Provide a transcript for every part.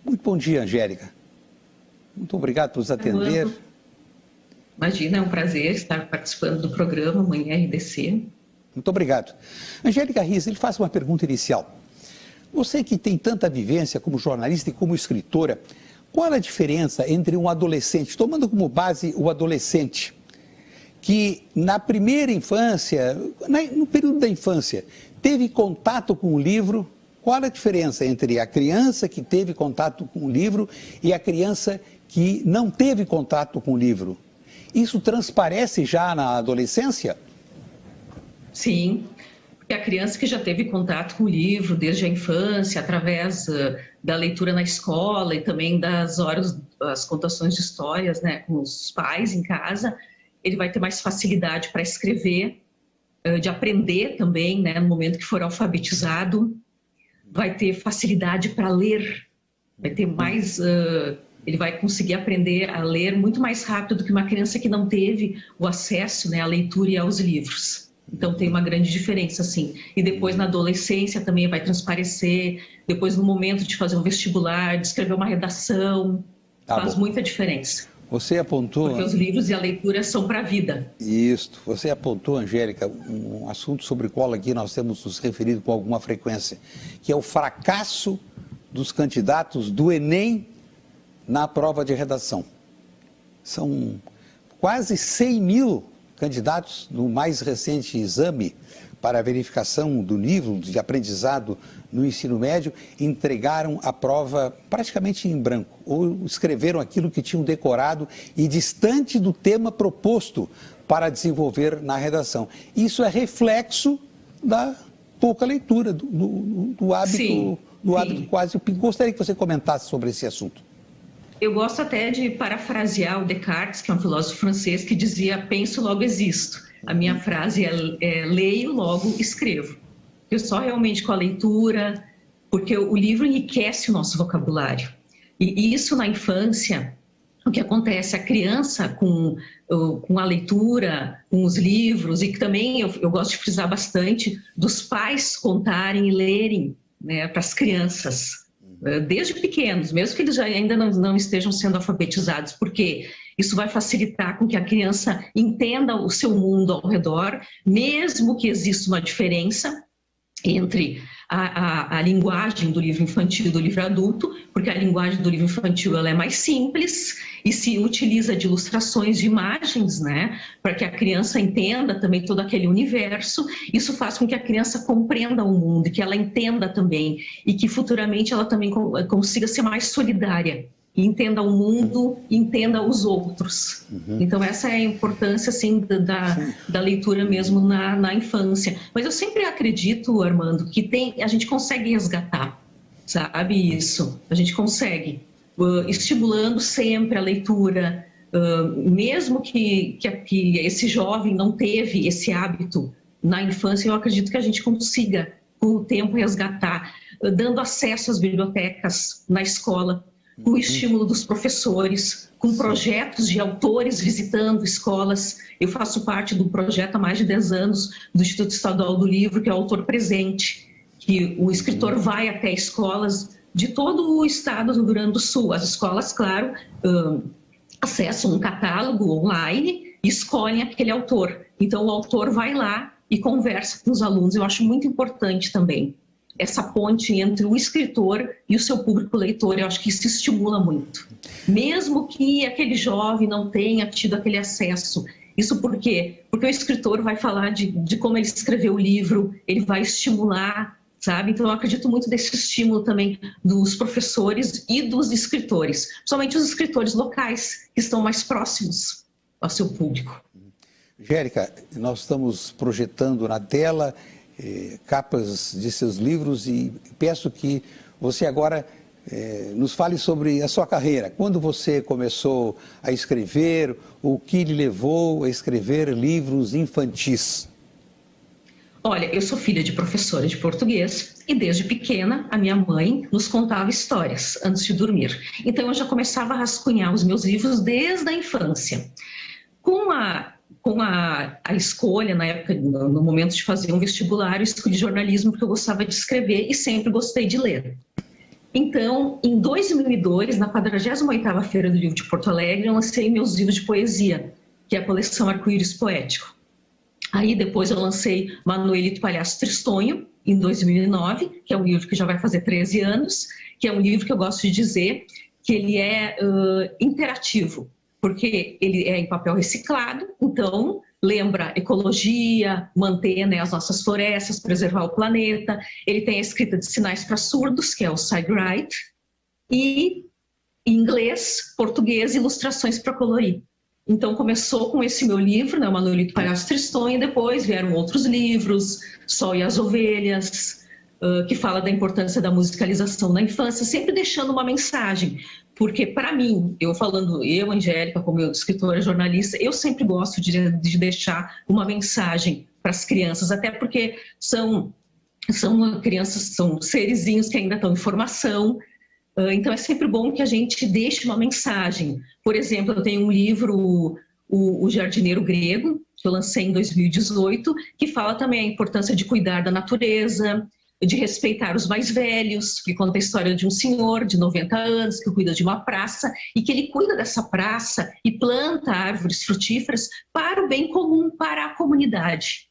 Muito bom dia, Angélica. Muito obrigado por nos atender. Imagina, é um prazer estar participando do programa Manhã RDC. Muito obrigado. Angélica Riz, ele faz uma pergunta inicial. Você que tem tanta vivência como jornalista e como escritora, qual a diferença entre um adolescente, tomando como base o adolescente, que na primeira infância, no período da infância, teve contato com o livro? Qual a diferença entre a criança que teve contato com o livro e a criança que não teve contato com o livro? Isso transparece já na adolescência? Sim, porque a criança que já teve contato com o livro desde a infância, através da leitura na escola e também das horas, as contações de histórias, né, com os pais em casa, ele vai ter mais facilidade para escrever, de aprender também, né, no momento que for alfabetizado, vai ter facilidade para ler, vai ter mais, ele vai conseguir aprender a ler muito mais rápido do que uma criança que não teve o acesso, né, à leitura e aos livros. Então tem uma grande diferença, sim. E depois na adolescência também vai transparecer, depois no momento de fazer um vestibular, de escrever uma redação, faz muita diferença. Você apontou... Porque os livros e a leitura são para a vida. Isso. Você apontou, Angélica, um assunto sobre o qual aqui nós temos nos referido com alguma frequência, que é o fracasso dos candidatos do Enem na prova de redação. São quase 100 mil candidatos no mais recente exame para a verificação do nível de aprendizado no ensino médio, entregaram a prova praticamente em branco, ou escreveram aquilo que tinham decorado e distante do tema proposto para desenvolver na redação. Isso é reflexo da pouca leitura, do hábito, hábito quase. Gostaria que você comentasse sobre esse assunto. Eu gosto até de parafrasear o Descartes, que é um filósofo francês, que dizia: penso, logo existo. A minha frase é leio, logo escrevo. Eu só realmente com a leitura, porque o livro enriquece o nosso vocabulário. E isso na infância, o que acontece, a criança com a leitura, com os livros, e que também eu gosto de frisar bastante, dos pais contarem e lerem, né, para as crianças, desde pequenos, mesmo que eles ainda não estejam sendo alfabetizados, porque isso vai facilitar com que a criança entenda o seu mundo ao redor, mesmo que exista uma diferença entre a linguagem do livro infantil e do livro adulto, porque a linguagem do livro infantil ela é mais simples e se utiliza de ilustrações, de imagens, né, para que a criança entenda também todo aquele universo. Isso faz com que a criança compreenda o mundo, que ela entenda também e que futuramente ela também consiga ser mais solidária. Entenda o mundo, entenda os outros. Então essa é a importância assim da leitura mesmo na infância. Mas eu sempre acredito, Armando, que a gente consegue resgatar, sabe isso? A gente consegue, estimulando sempre a leitura, mesmo que esse jovem não teve esse hábito na infância, eu acredito que a gente consiga com o tempo resgatar, dando acesso às bibliotecas na escola, com o estímulo dos professores, com projetos de autores visitando escolas. Eu faço parte do projeto há mais de 10 anos do Instituto Estadual do Livro, que é o Autor Presente, que o escritor vai até escolas de todo o estado do Rio Grande do Sul. As escolas, claro, acessam um catálogo online e escolhem aquele autor. Então o autor vai lá e conversa com os alunos. Eu acho muito importante também essa ponte entre o escritor e o seu público leitor. Eu acho que isso estimula muito. Mesmo que aquele jovem não tenha tido aquele acesso. Isso por quê? Porque o escritor vai falar de como ele escreveu o livro, ele vai estimular, sabe? Então eu acredito muito desse estímulo também dos professores e dos escritores. Principalmente os escritores locais, que estão mais próximos ao seu público. Angélica, nós estamos projetando na tela capas de seus livros e peço que você agora nos fale sobre a sua carreira. Quando você começou a escrever, o que lhe levou a escrever livros infantis? Olha, eu sou filha de professora de português e desde pequena a minha mãe nos contava histórias antes de dormir. Então eu já começava a rascunhar os meus livros desde a infância. Com a escolha, na época, no momento de fazer um vestibular, eu escolhi jornalismo porque eu gostava de escrever e sempre gostei de ler. Então, em 2002, na 48ª Feira do Livro de Porto Alegre, eu lancei meus livros de poesia, que é a coleção Arco-Íris Poético. Aí depois eu lancei Manuelito Palhaço Tristonho, em 2009, que é um livro que já vai fazer 13 anos, que é um livro que eu gosto de dizer que ele é interativo, porque ele é em papel reciclado, então lembra ecologia, manter, né, as nossas florestas, preservar o planeta. Ele tem a escrita de sinais para surdos, que é o SideWrite, e em inglês, português, ilustrações para colorir. Então começou com esse meu livro, né, o Manuelito Palhaço Tristonho, e depois vieram outros livros, Sol e as Ovelhas, que fala da importância da musicalização na infância, sempre deixando uma mensagem. Porque, para mim, eu, Angélica, como escritora, jornalista, eu sempre gosto de deixar uma mensagem para as crianças, até porque são crianças, são serezinhos que ainda estão em formação, então é sempre bom que a gente deixe uma mensagem. Por exemplo, eu tenho um livro, O Jardineiro Grego, que eu lancei em 2018, que fala também a importância de cuidar da natureza, de respeitar os mais velhos, que conta a história de um senhor de 90 anos que cuida de uma praça e que ele cuida dessa praça e planta árvores frutíferas para o bem comum, para a comunidade.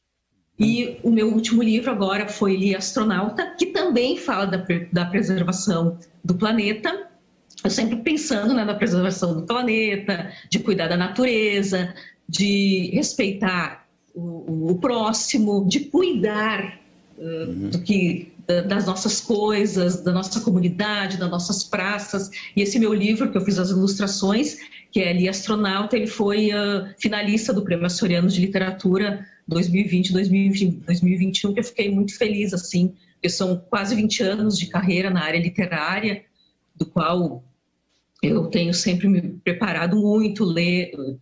E o meu último livro agora foi Lia Astronauta, que também fala da preservação do planeta. Eu sempre pensando, né, na preservação do planeta, de cuidar da natureza, de respeitar o próximo, de cuidar das nossas coisas, da nossa comunidade, das nossas praças. E esse meu livro, que eu fiz as ilustrações, que é Lia Astronauta, ele foi finalista do Prêmio Açoriano de Literatura 2020-2021, que eu fiquei muito feliz, assim, porque são quase 20 anos de carreira na área literária, do qual eu tenho sempre me preparado muito,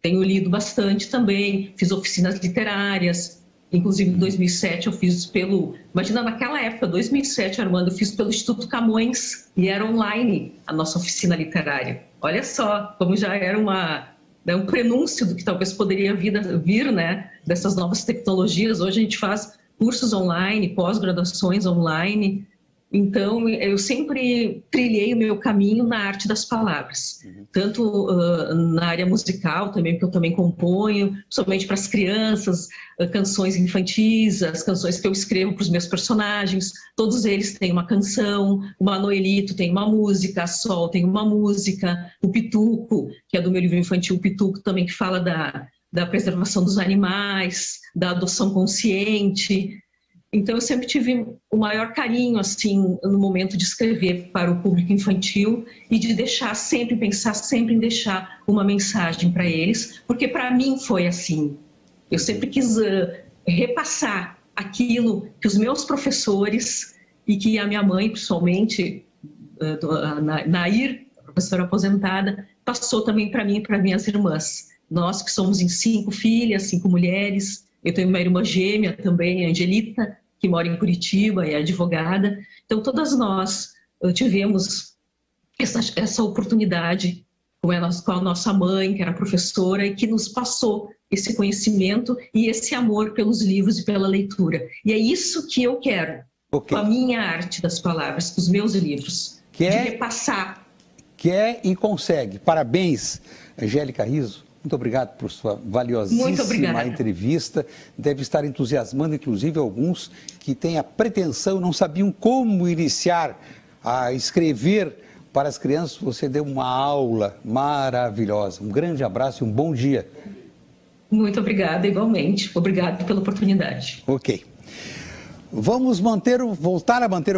tenho lido bastante também, fiz oficinas literárias. Inclusive, em 2007, eu fiz imagina, naquela época, 2007, Armando, eu fiz pelo Instituto Camões, e era online a nossa oficina literária. Olha só, como já era um prenúncio do que talvez poderia vir, né, dessas novas tecnologias. Hoje a gente faz cursos online, pós-graduações online. Então, eu sempre trilhei o meu caminho na arte das palavras, tanto na área musical também, porque eu também componho, somente para as crianças, canções infantis, as canções que eu escrevo para os meus personagens, todos eles têm uma canção, o Manuelito tem uma música, a Sol tem uma música, o Pituco, que é do meu livro infantil, o Pituco também, que fala da preservação dos animais, da adoção consciente. Então, eu sempre tive o maior carinho, assim, no momento de escrever para o público infantil e de pensar sempre em deixar uma mensagem para eles, porque para mim foi assim. Eu sempre quis repassar aquilo que os meus professores e que a minha mãe, pessoalmente, a Nair, a professora aposentada, passou também para mim e para minhas irmãs. Nós que somos em 5 filhas, 5 mulheres. Eu tenho uma irmã gêmea também, a Angelita, que mora em Curitiba e é advogada. Então, todas nós tivemos essa oportunidade com a nossa mãe, que era professora, e que nos passou esse conhecimento e esse amor pelos livros e pela leitura. E é isso que eu quero, com a minha arte das palavras, com os meus livros, de repassar. Quer e consegue. Parabéns, Angélica Rizzo. Muito obrigado por sua valiosíssima entrevista. Deve estar entusiasmando, inclusive, alguns que têm a pretensão, não sabiam como iniciar a escrever para as crianças. Você deu uma aula maravilhosa. Um grande abraço e um bom dia. Muito obrigada, igualmente. Obrigado pela oportunidade. Ok. Vamos voltar a manter o